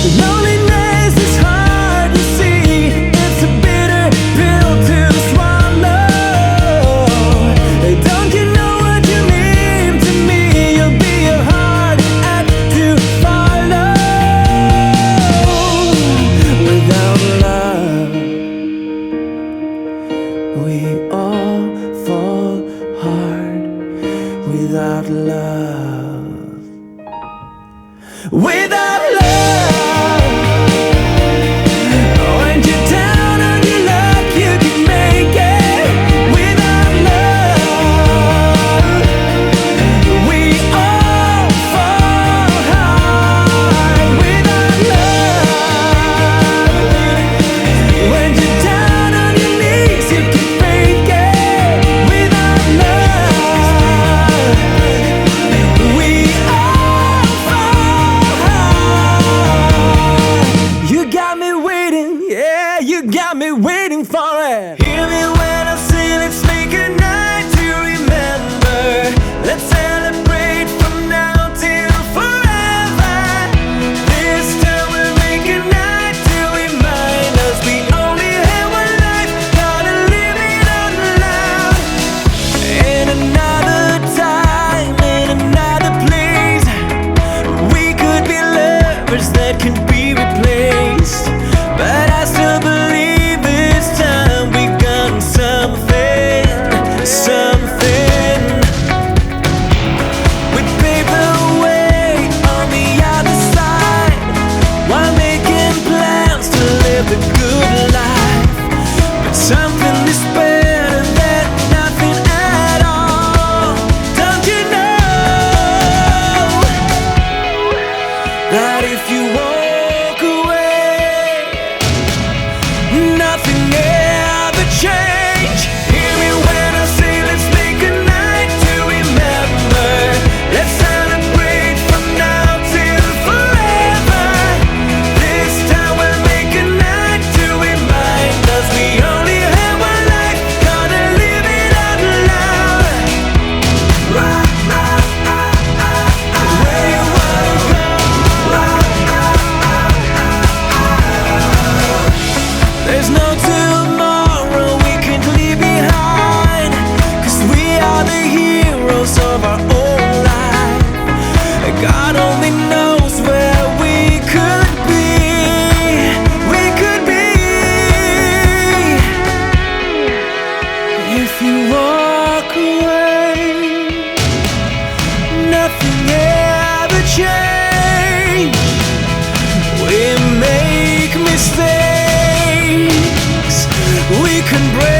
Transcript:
Loneliness is hard to see. It's a bitter pill to swallow. Hey, don't you know what you mean to me? You'll be a hard act to follow. Without love, we all fall hard. Without love, without love, when you're down on your luck, you can make it. Without love, we all fall hard. Without love, when you're down on your knees, you can fake it. Without love, we all fall hard. You got me waiting, yeah, you got me waiting for it. Hear me when I say let's make a night to remember. Let's celebrate from now till forever. This time we'll make a night to remind us we only have one life, gotta live it out loud. In another time, in another place, we could be lovers that can be replaced. But I still believe this time we got something, something. We'd pave the way on the other side while making plans to live a good life. But something is better than nothing at all. Don't you know that if you walk away, nothing ever change? Hear me when I say let's make a night to remember. Let's celebrate from now till forever. This time we'll make a night to remind us we only have one life, gotta live it out loud. Where you wanna go? There's no tomorrow we can leave behind, 'cause we are the heroes of our own life. God only knows where we could be. We could be. If you walk away, nothing ever change. We make mistakes, we can break